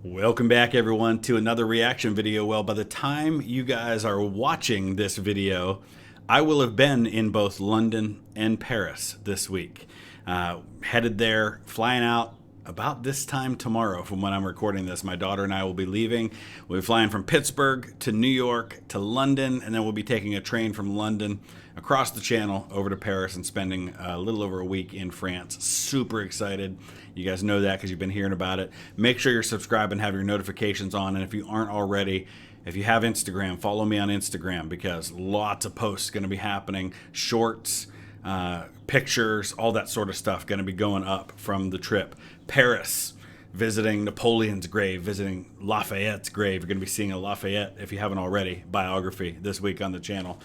Welcome back, everyone, to another reaction video. Well, by the time you guys are watching this video, I will have been in both London and Paris this week. Headed there, flying out about this time tomorrow from when I'm recording this. My daughter and I will be leaving. We'll be flying from Pittsburgh to New York to London, and then we'll be taking a train from London across the channel over to Paris and spending a little over a week in France. Super excited. You guys know that because you've been hearing about it. Make sure you're subscribed and have your notifications on, and if you aren't already, if you have Instagram, follow me on Instagram because lots of posts going to be happening, shorts, pictures, all that sort of stuff going to be going up from the trip. Paris, visiting Napoleon's grave, visiting Lafayette's grave. You're going to be seeing a Lafayette, if you haven't already, biography this week on the channel.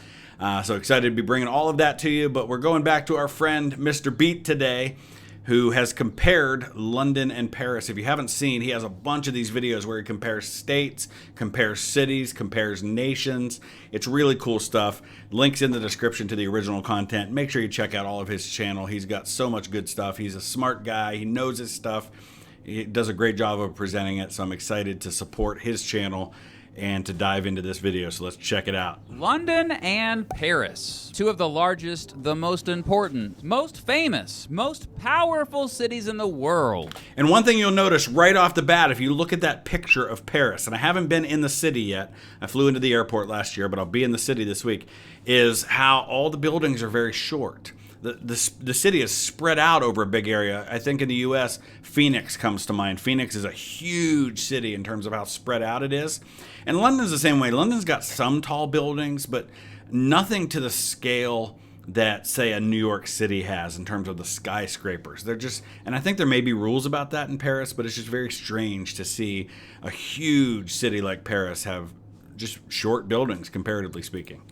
So excited to be bringing all of that to you, but we're going back to our friend Mr. Beat today, who has compared London and Paris. If you haven't seen, he has a bunch of these videos where he compares states, compares cities, compares nations. It's really cool stuff. Links in the description to the original content. Make sure you check out all of his channel. He's got so much good stuff. He's a smart guy. He knows his stuff. He does a great job of presenting it, so I'm excited to support his channel and to dive into this video, so let's check it out. London and Paris, two of the largest, the most important, most famous, most powerful cities in the world. And one thing you'll notice right off the bat, if you look at that picture of Paris, and I haven't been in the city yet, I flew into the airport last year, but I'll be in the city this week, is how all the buildings are very short. The city is spread out over a big area. I think in the U.S., Phoenix comes to mind. Phoenix is a huge city in terms of how spread out it is. And London's the same way. London's got some tall buildings, but nothing to the scale that, say, a New York City has in terms of the skyscrapers. They're just, and I think there may be rules about that in Paris, but it's just very strange to see a huge city like Paris have just short buildings, comparatively speaking.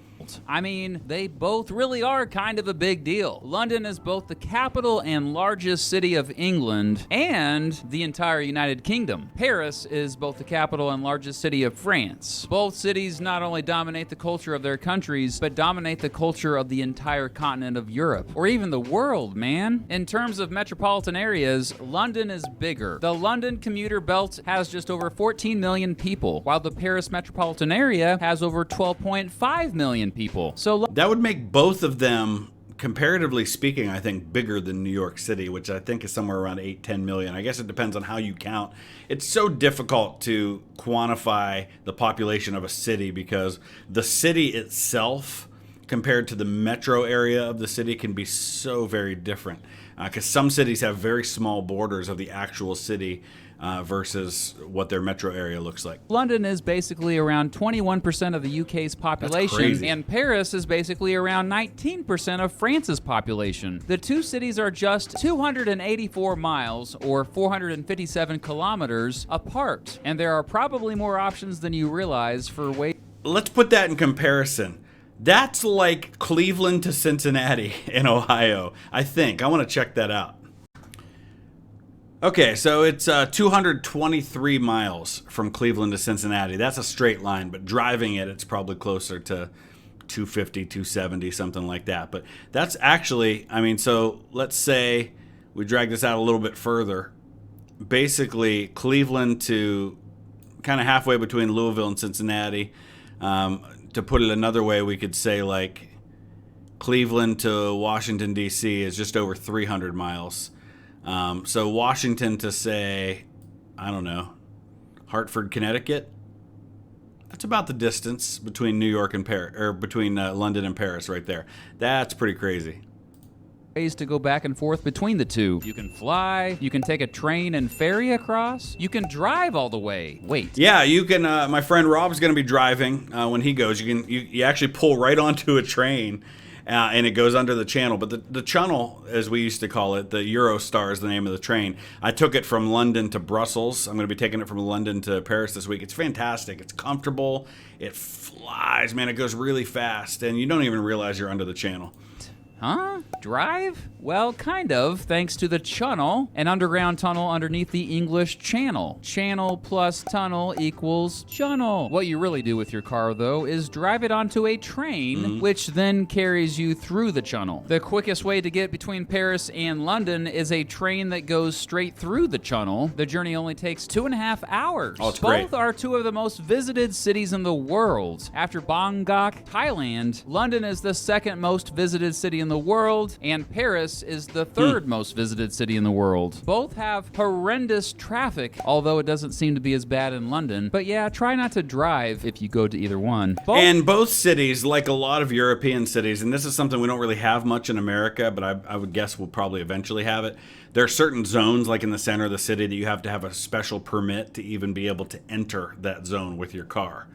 I mean, they both really are kind of a big deal. London is both the capital and largest city of England and the entire United Kingdom. Paris is both the capital and largest city of France. Both cities not only dominate the culture of their countries, but dominate the culture of the entire continent of Europe, or even the world, man. In terms of metropolitan areas, London is bigger. The London commuter belt has just over 14 million people, while the Paris metropolitan area has over 12.5 million people. So that would make both of them, comparatively speaking, I think bigger than New York City, which I think is somewhere around 8-10 million. I guess it depends on how you count. It's so difficult to quantify the population of a city because the city itself compared to the metro area of the city can be so very different because some cities have very small borders of the actual city versus what their metro area looks like. London is basically around 21% of the UK's population, and Paris is basically around 19% of France's population. The two cities are just 284 miles, or 457 kilometers, apart, and there are probably more options than you realize for weight. Let's put that in comparison. That's like Cleveland to Cincinnati in Ohio, I think. I want to check that out. Okay, so it's 223 miles from Cleveland to Cincinnati. That's a straight line, but driving it, it's probably closer to 250, 270, something like that. But that's actually, I mean, so let's say we drag this out a little bit further. Basically, Cleveland to kind of halfway between Louisville and Cincinnati. To put it another way, we could say like Cleveland to Washington, D.C. is just over 300 miles. So Washington to, say, I don't know, Hartford, Connecticut, that's about the distance between New York and Paris, or between London and Paris right there. That's pretty crazy. Ways to go back and forth between the two. You can fly, you can take a train and ferry across, you can drive all the way. Wait. Yeah, you can, my friend Rob's going to be driving when he goes. You actually pull right onto a train. And it goes under the channel. But the channel, as we used to call it, the Eurostar is the name of the train. I took it from London to Brussels. I'm going to be taking it from London to Paris this week. It's fantastic. It's comfortable. It flies, man. It goes really fast. And you don't even realize you're under the channel. Huh? Drive? Well, kind of, thanks to the Channel, an underground tunnel underneath the English Channel. Channel plus tunnel equals channel. What you really do with your car, though, is drive it onto a train, which then carries you through the Channel. The quickest way to get between Paris and London is a train that goes straight through the Channel. The journey only takes 2.5 hours. Oh, it's great. Both are two of the most visited cities in the world. After Bangkok, Thailand, London is the second most visited city in the world, and Paris is the third most visited city in the world. Both have horrendous traffic, although it doesn't seem to be as bad in London. But yeah, try not to drive if you go to either one. And both cities, like a lot of European cities, and this is something we don't really have much in America, but I would guess we'll probably eventually have it. There are certain zones, like in the center of the city, that you have to have a special permit to even be able to enter that zone with your car.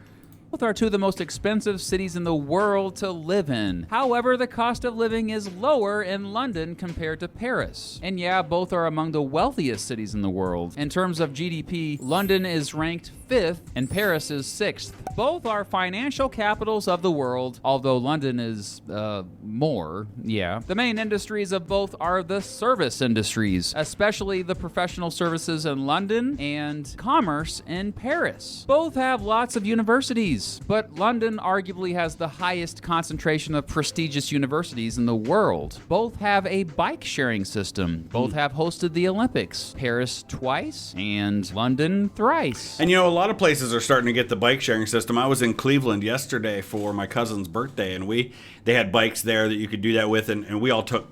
Both are two of the most expensive cities in the world to live in. However, the cost of living is lower in London compared to Paris. And yeah, both are among the wealthiest cities in the world. In terms of GDP, London is ranked 5th and Paris is 6th. Both are financial capitals of the world, although London is, more, yeah. The main industries of both are the service industries, especially the professional services in London and commerce in Paris. Both have lots of universities, but London arguably has the highest concentration of prestigious universities in the world. Both have a bike sharing system. Both have hosted the Olympics. Paris twice and London thrice. And you know, a lot of places are starting to get the bike sharing system. I was in Cleveland yesterday for my cousin's birthday, and they had bikes there that you could do that with, and we all took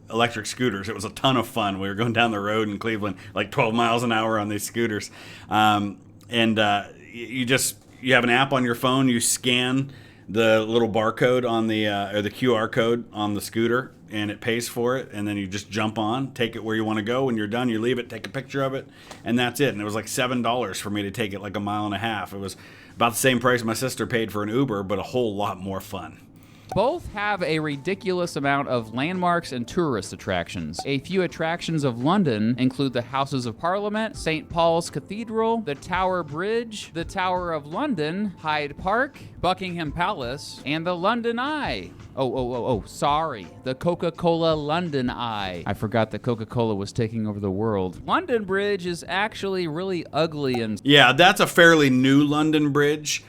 electric scooters. It was a ton of fun. We were going down the road in Cleveland like 12 miles an hour on these scooters. You have an app on your phone, you scan the little barcode on the or the QR code on the scooter, and it pays for it, and then you just jump on, take it where you want to go. When you're done, you leave it, take a picture of it, and that's it. And it was like $7 for me to take it like a mile and a half. It was about the same price my sister paid for an Uber, but a whole lot more fun. Both have a ridiculous amount of landmarks and tourist attractions. A few attractions of London include the Houses of Parliament, St. Paul's Cathedral, the Tower Bridge, the Tower of London, Hyde Park, Buckingham Palace, and the London Eye. Sorry. The Coca-Cola London Eye. I forgot that Coca-Cola was taking over the world. London Bridge is actually really ugly and... Yeah, that's a fairly new London Bridge.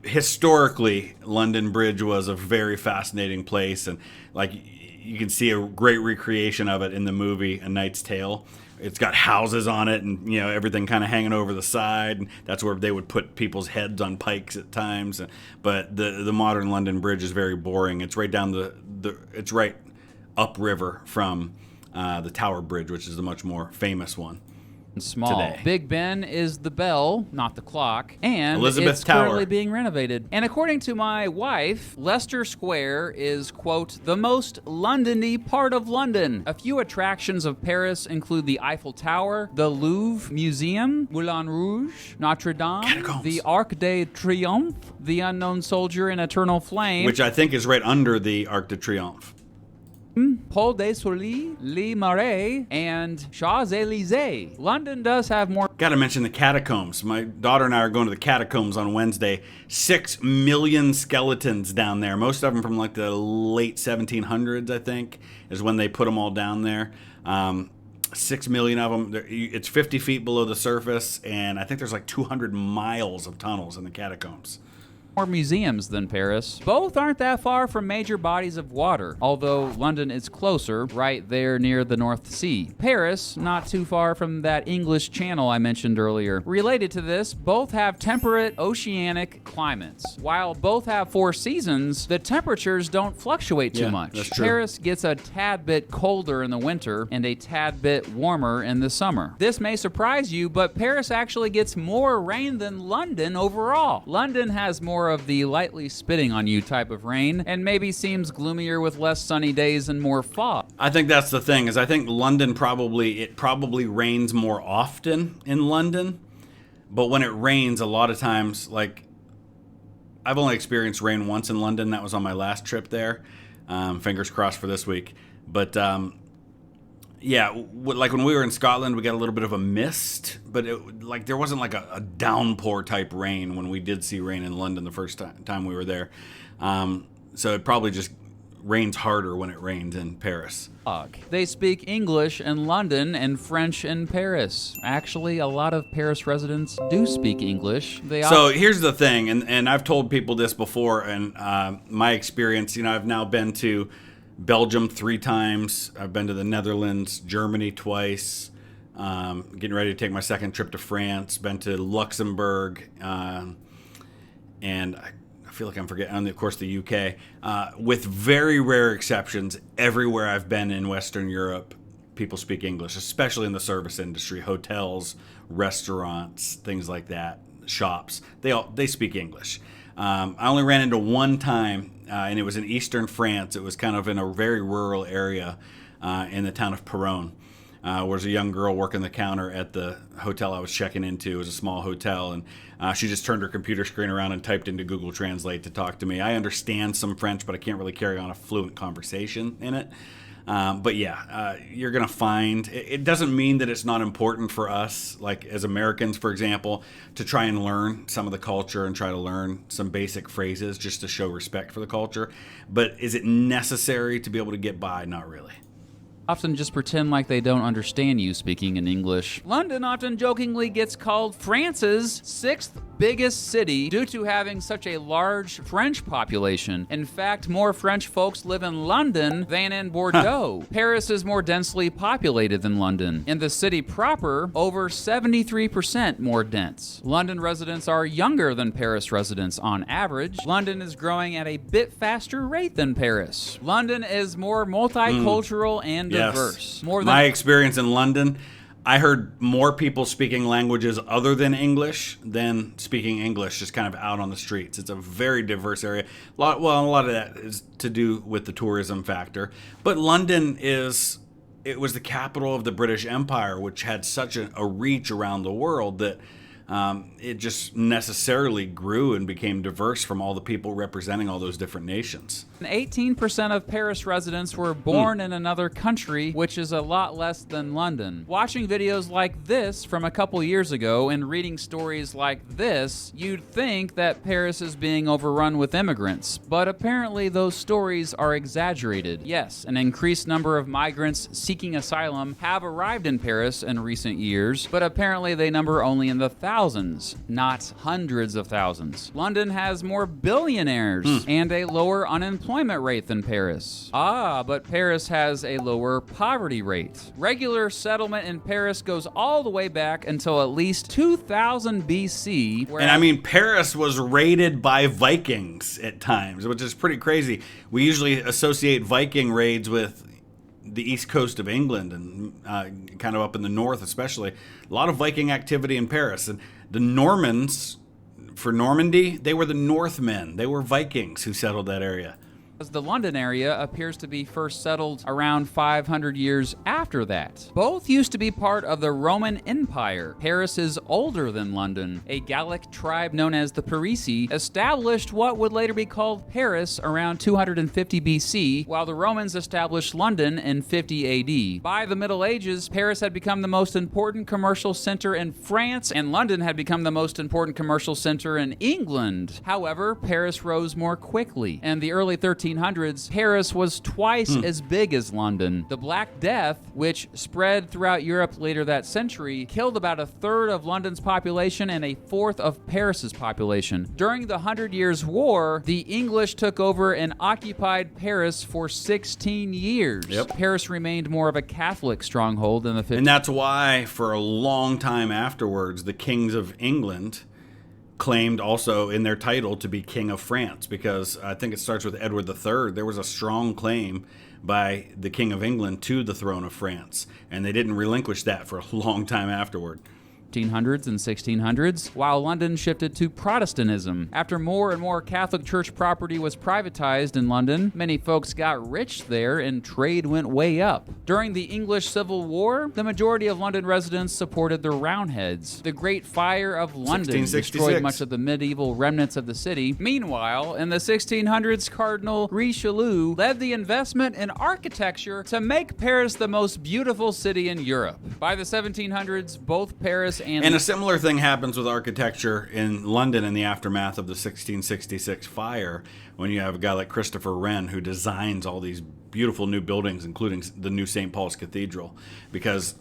Historically, London Bridge was a very fascinating place, and like you can see a great recreation of it in the movie A Knight's Tale. It's got houses on it, and you know everything kind of hanging over the side. And that's where they would put people's heads on pikes at times. But the modern London Bridge is very boring. It's right down it's right upriver from the Tower Bridge, which is the much more famous one. Small. Today. Big Ben is the bell, not the clock, and Elizabeth it's Tower. currently being renovated. And according to my wife, Leicester Square is, quote, the most London-y part of London. A few attractions of Paris include the Eiffel Tower, the Louvre Museum, Moulin Rouge, Notre Dame, Catacombs. the Arc de Triomphe, the Unknown Soldier in Eternal Flame, Which I think is right under the Arc de Triomphe. Pont des Soleils, Les Marais, and Champs-Élysées. London does have more... Got to mention the catacombs. My daughter and I are going to the catacombs on Wednesday. 6 million skeletons down there. Most of them from like the late 1700s, I think, is when they put them all down there. 6 million of them. It's 50 feet below the surface, and I think there's like 200 miles of tunnels in the catacombs. More museums than Paris. Both aren't that far from major bodies of water, although London is closer, right there near the North Sea. Paris, not too far from that English Channel I mentioned earlier. Related to this, both have temperate oceanic climates. While both have 4 seasons, the temperatures don't fluctuate too much. That's true. Paris gets a tad bit colder in the winter and a tad bit warmer in the summer. This may surprise you, but Paris actually gets more rain than London overall. London has more of the lightly spitting on you type of rain, and maybe seems gloomier with less sunny days and more fog. I think that's the thing, is I think London probably rains more often in London, but when it rains, a lot of times, like, I've only experienced rain once in London. That was on my last trip there. Fingers crossed for this week. But like when we were in Scotland, we got a little bit of a mist, but there wasn't like a downpour type rain when we did see rain in London the first time we were there. So it probably just rains harder when it rains in Paris. They speak English in London and French in Paris. Actually, a lot of Paris residents do speak English. So here's the thing, and I've told people this before, and my experience, I've now been to Belgium 3 times. I've been to the Netherlands, Germany twice. Getting ready to take my second trip to France. Been to Luxembourg, and I feel like I'm forgetting, and of course, the UK. With very rare exceptions, everywhere I've been in Western Europe, people speak English, especially in the service industry, hotels, restaurants, things like that, shops. They speak English. I only ran into one time, and it was in eastern France. It was kind of in a very rural area in the town of Péronne. Was a young girl working the counter at the hotel I was checking into. It was a small hotel, and she just turned her computer screen around and typed into Google Translate to talk to me. I understand some French, but I can't really carry on a fluent conversation in it. But yeah, you're going to find, it doesn't mean that it's not important for us, like as Americans, for example, to try and learn some of the culture and try to learn some basic phrases just to show respect for the culture. But is it necessary to be able to get by? Not really. Often just pretend like they don't understand you speaking in English. London often jokingly gets called France's 6th biggest city due to having such a large French population. In fact, more French folks live in London than in Bordeaux. Paris is more densely populated than London. In the city proper, over 73% more dense. London residents are younger than Paris residents on average. London is growing at a bit faster rate than Paris. London is more multicultural and diverse. My experience in London, I heard more people speaking languages other than English than speaking English just kind of out on the streets. It's a very diverse area. A lot of that is to do with the tourism factor. But London was the capital of the British Empire, which had such a reach around the world that it just necessarily grew and became diverse from all the people representing all those different nations. 18% of Paris residents were born in another country, which is a lot less than London. Watching videos like this from a couple years ago and reading stories like this, you'd think that Paris is being overrun with immigrants, but apparently those stories are exaggerated. Yes, an increased number of migrants seeking asylum have arrived in Paris in recent years, but apparently they number only in the thousands, not hundreds of thousands. London has more billionaires and a lower unemployment rate than Paris. But Paris has a lower poverty rate. Regular settlement in Paris goes all the way back until at least 2000 BC. And Paris was raided by Vikings at times, which is pretty crazy. We usually associate Viking raids with the east coast of England and kind of up in the north especially. A lot of Viking activity in Paris. And the Normans, for Normandy, they were the Northmen. They were Vikings who settled that area. The London area appears to be first settled around 500 years after that. Both used to be part of the Roman Empire. Paris is older than London. A Gallic tribe known as the Parisii established what would later be called Paris around 250 BC, while the Romans established London in 50 AD. By the Middle Ages, Paris had become the most important commercial center in France, and London had become the most important commercial center in England. However, Paris rose more quickly. In the early 1300s, Paris was twice as big as London. The Black Death, which spread throughout Europe later that century, killed about a third of London's population and a fourth of Paris's population. During the 100 Years' War, the English took over and occupied Paris for 16 years. Paris remained more of a Catholic stronghold in the 50s. And that's why, for a long time afterwards, the kings of England claimed also in their title to be King of France, because I think it starts with Edward III. There was a strong claim by the King of England to the throne of France, and they didn't relinquish that for a long time afterward. 1500s and 1600s, while London shifted to Protestantism. After more and more Catholic Church property was privatized in London, many folks got rich there and trade went way up. During the English Civil War, the majority of London residents supported the Roundheads. The Great Fire of London destroyed much of the medieval remnants of the city. Meanwhile, in the 1600s, Cardinal Richelieu led the investment in architecture to make Paris the most beautiful city in Europe. By the 1700s, both Paris And a similar thing happens with architecture in London in the aftermath of the 1666 fire, when you have a guy like Christopher Wren who designs all these beautiful new buildings, including the new St. Paul's Cathedral, because,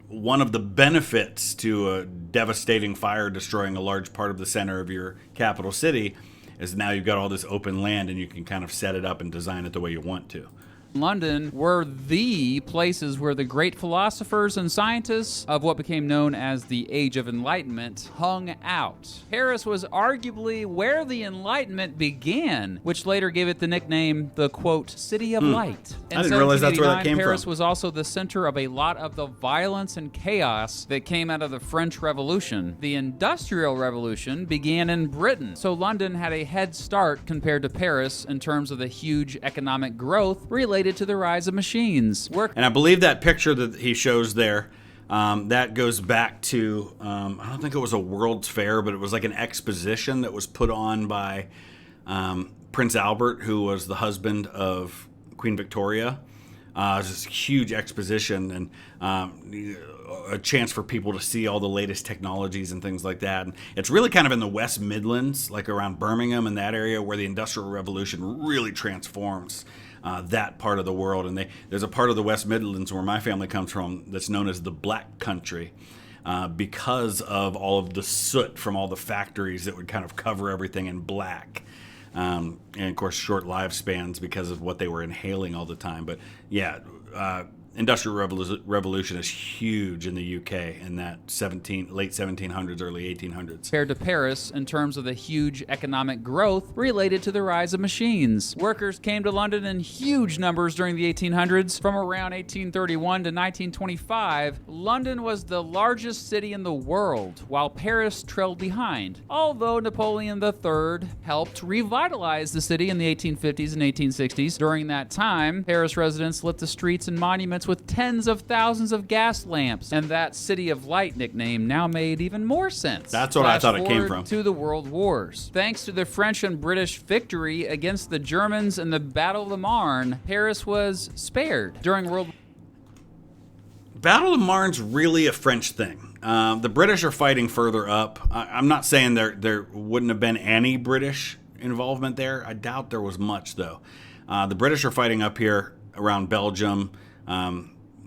one of the benefits to a devastating fire destroying a large part of the center of your capital city is now you've got all this open land and you can kind of set it up and design it the way you want to. London were the places where the great philosophers and scientists of what became known as the Age of Enlightenment hung out. Paris was arguably where the Enlightenment began, which later gave it the nickname the, quote, City of Light. I didn't realize that's where that came Paris from. was also the center of a lot of the violence and chaos that came out of the French Revolution. The Industrial Revolution began in Britain, so London had a head start compared to Paris in terms of the huge economic growth related to the rise of machines. And I believe that picture that he shows there, that goes back to, I don't think it was a World's Fair, but it was like an exposition that was put on by Prince Albert, who was the husband of Queen Victoria. It was this huge exposition and a chance for people to see all the latest technologies and things like that. And it's really kind of in the West Midlands, like around Birmingham and that area, where the Industrial Revolution really transforms that part of the world. And there's a part of the West Midlands where my family comes from that's known as the Black Country, because of all of the soot from all the factories that would kind of cover everything in black. And of course, short lifespans because of what they were inhaling all the time. But yeah, Industrial Revolution is huge in the UK in that late 1700s, early 1800s. Compared to Paris in terms of the huge economic growth related to the rise of machines. Workers came to London in huge numbers during the 1800s. From around 1831 to 1925, London was the largest city in the world, while Paris trailed behind. Although Napoleon III helped revitalize the city in the 1850s and 1860s, during that time, Paris residents lit the streets and monuments with tens of thousands of gas lamps, and that City of Light nickname now made even more sense. That's what I thought it came from. To the World Wars. Thanks to the French and British victory against the Germans in the Battle of the Marne, Paris was spared during Battle of the Marne's really a French thing. The British are fighting further up. I'm not saying there wouldn't have been any British involvement there. I doubt there was much, though. The British are fighting up here around Belgium.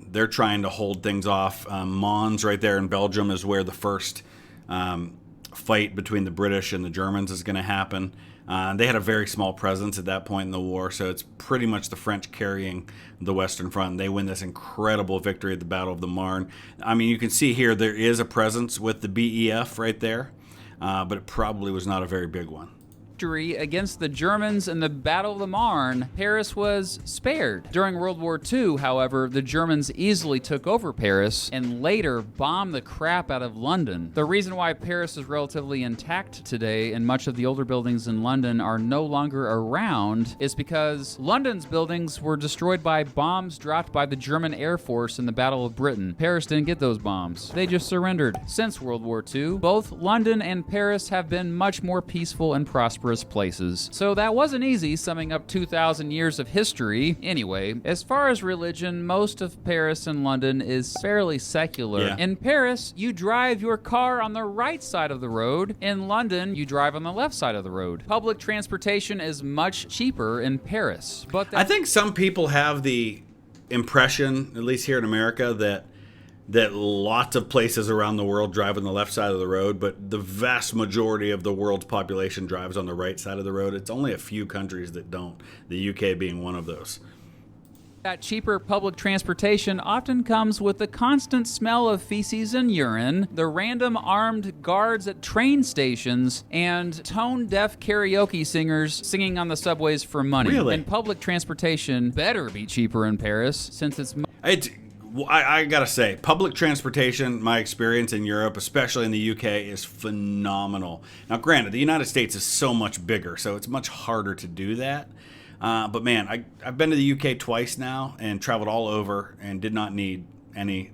They're trying to hold things off. Mons, right there in Belgium, is where the first fight between the British and the Germans is going to happen. They had a very small presence at that point in the war, so it's pretty much the French carrying the Western Front. They win this incredible victory at the Battle of the Marne. I mean, you can see here there is a presence with the BEF right there, but it probably was not a very big one. Victory against the Germans in the Battle of the Marne, Paris was spared. During World War II, however, the Germans easily took over Paris and later bombed the crap out of London. The reason why Paris is relatively intact today and much of the older buildings in London are no longer around is because London's buildings were destroyed by bombs dropped by the German Air Force in the Battle of Britain. Paris didn't get those bombs. They just surrendered. Since World War II, both London and Paris have been much more peaceful and prosperous places. So that wasn't easy, summing up 2,000 years of history. Anyway, as far as religion, most of Paris and London is fairly secular. Yeah. In Paris, you drive your car on the right side of the road. In London, you drive on the left side of the road. Public transportation is much cheaper in Paris. But I think some people have the impression, at least here in America, that lots of places around the world drive on the left side of the road, but the vast majority of the world's population drives on the right side of the road. It's only a few countries that don't, the UK being one of those. that cheaper public transportation often comes with the constant smell of feces and urine, the random armed guards at train stations, and tone-deaf karaoke singers singing on the subways for money. Really? And public transportation better be cheaper in Paris, since it's... I gotta say, public transportation, my experience in Europe, especially in the UK, is phenomenal. Now, granted, the United States is so much bigger, so it's much harder to do that. But man, I've been to the UK twice now and traveled all over and did not need any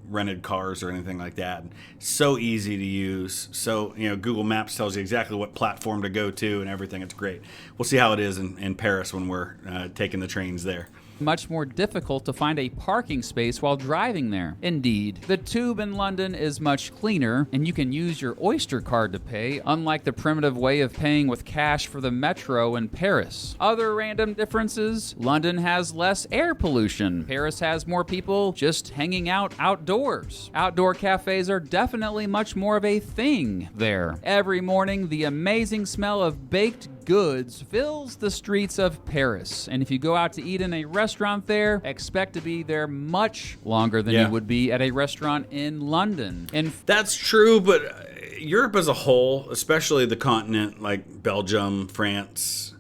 rented cars or anything like that. So easy to use. So, Google Maps tells you exactly what platform to go to and everything. It's great. We'll see how it is in Paris when we're taking the trains there. much more difficult to find a parking space while driving there. Indeed, the tube in London is much cleaner, and you can use your Oyster card to pay, unlike the primitive way of paying with cash for the metro in Paris. Other random differences: London has less air pollution. Paris has more people just hanging out outdoors. Outdoor cafes are definitely much more of a thing there. Every morning, the amazing smell of baked goods fills the streets of Paris. And if you go out to eat in a restaurant there, expect to be there much longer than you would be at a restaurant in London. And that's true, but Europe as a whole, especially the continent like Belgium, France,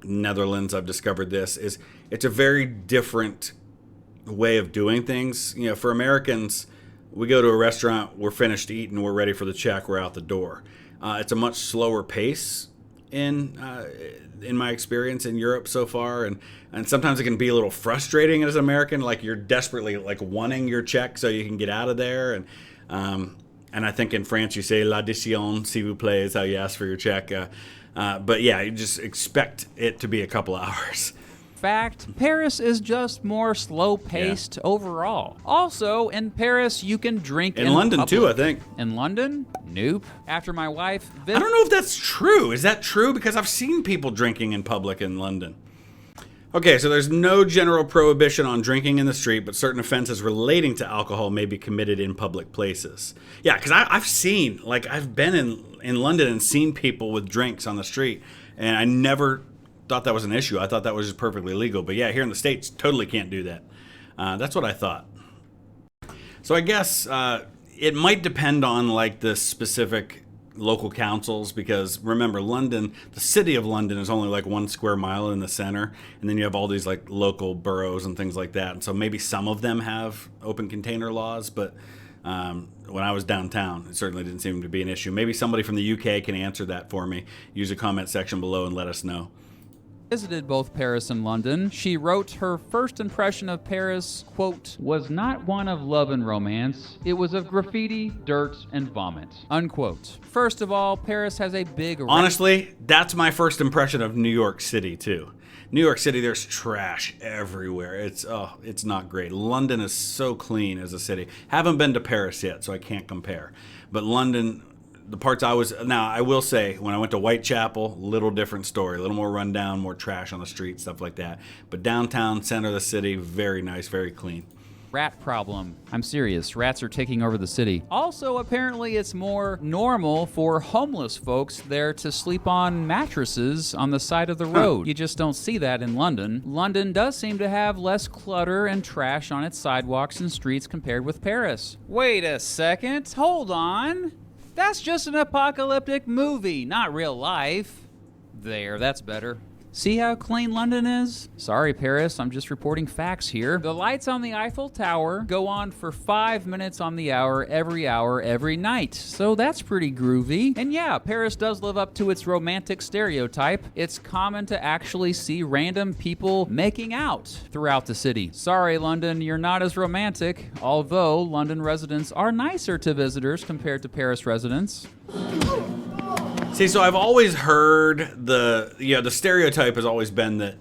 Netherlands, I've discovered this, it's a very different way of doing things. You know, for Americans, we go to a restaurant, we're finished eating, we're ready for the check, we're out the door. It's a much slower pace in my experience in Europe so far, and sometimes it can be a little frustrating as an American, like you're desperately like wanting your check so you can get out of there, and I think in France you say l'addition s'il vous plaît is how you ask for your check, but yeah, you just expect it to be a couple hours. Fact, Paris is just more slow-paced overall. Also, in Paris, you can drink in London public. too, I think. In London? Nope. After my wife... I don't know if that's true. Is that true? Because I've seen people drinking in public in London. Okay, so there's no general prohibition on drinking in the street, but certain offenses relating to alcohol may be committed in public places. Yeah, because I've been in London and seen people with drinks on the street, and I never thought that was an issue. I thought that was just perfectly legal. But yeah, here in the States, totally can't do that. That's what I thought. So I guess it might depend on like the specific local councils, because remember, London, the city of London is only like 1 square mile in the center, and then you have all these like local boroughs and things like that. And so maybe some of them have open container laws, but when I was downtown, it certainly didn't seem to be an issue. Maybe somebody from the UK can answer that for me. Use a comment section below and let us know. Visited both Paris and London. She wrote her first impression of Paris, quote, was not one of love and romance. It was of graffiti, dirt, and vomit, unquote. First of all, Paris has a big... Honestly, that's my first impression of New York City, too. New York City, there's trash everywhere. It's not great. London is so clean as a city. Haven't been to Paris yet, so I can't compare. But London... the parts I will say, when I went to Whitechapel, little different story, a little more rundown, more trash on the street, stuff like that. But downtown, center of the city, very nice, very clean. Rat problem. I'm serious. Rats are taking over the city. Also, apparently it's more normal for homeless folks there to sleep on mattresses on the side of the road. You just don't see that in London. London does seem to have less clutter and trash on its sidewalks and streets compared with Paris. Wait a second. Hold on. That's just an apocalyptic movie, not real life. There, that's better. See how clean London is? Sorry, Paris, I'm just reporting facts here. The lights on the Eiffel Tower go on for 5 minutes on the hour, every night. So that's pretty groovy. And yeah, Paris does live up to its romantic stereotype. It's common to actually see random people making out throughout the city. Sorry, London, you're not as romantic, although London residents are nicer to visitors compared to Paris residents. See, so I've always heard the stereotype has always been that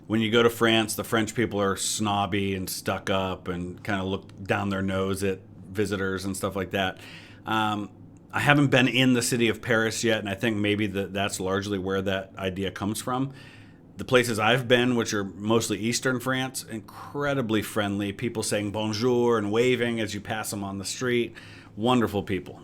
when you go to France, the French people are snobby and stuck up and kind of look down their nose at visitors and stuff like that. I haven't been in the city of Paris yet, and I think maybe that's largely where that idea comes from. The places I've been, which are mostly Eastern France, incredibly friendly. People saying bonjour and waving as you pass them on the street. Wonderful people.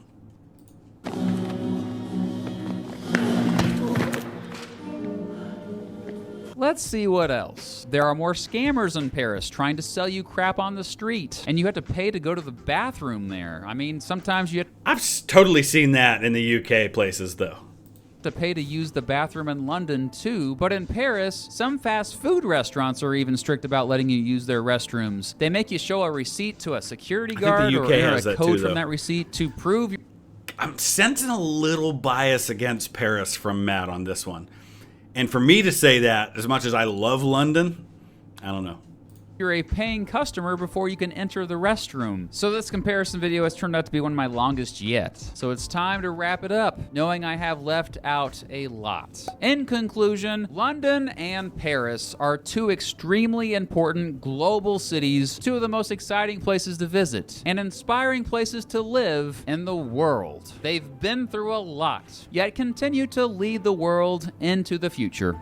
Let's see what else. There are more scammers in Paris trying to sell you crap on the street, and you have to pay to go to the bathroom there. I mean, sometimes you have I've totally seen that in the UK places, though. To pay to use the bathroom in London too, but in Paris, some fast food restaurants are even strict about letting you use their restrooms. They make you show a receipt to a security guard or enter a code from that receipt to prove. I'm sensing a little bias against Paris from Matt on this one. And for me to say that, as much as I love London, I don't know. you're a paying customer before you can enter the restroom. So this comparison video has turned out to be one of my longest yet. So it's time to wrap it up, knowing I have left out a lot. In conclusion, London and Paris are two extremely important global cities, two of the most exciting places to visit, and inspiring places to live in the world. They've been through a lot, yet continue to lead the world into the future.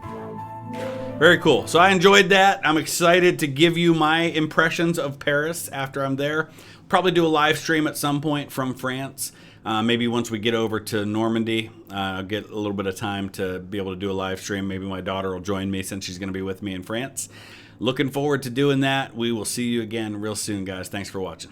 Very cool. So I enjoyed that. I'm excited to give you my impressions of Paris after I'm there. Probably do a live stream at some point from France. Maybe once we get over to Normandy, I'll get a little bit of time to be able to do a live stream. Maybe my daughter will join me since she's going to be with me in France. Looking forward to doing that. We will see you again real soon, guys. Thanks for watching.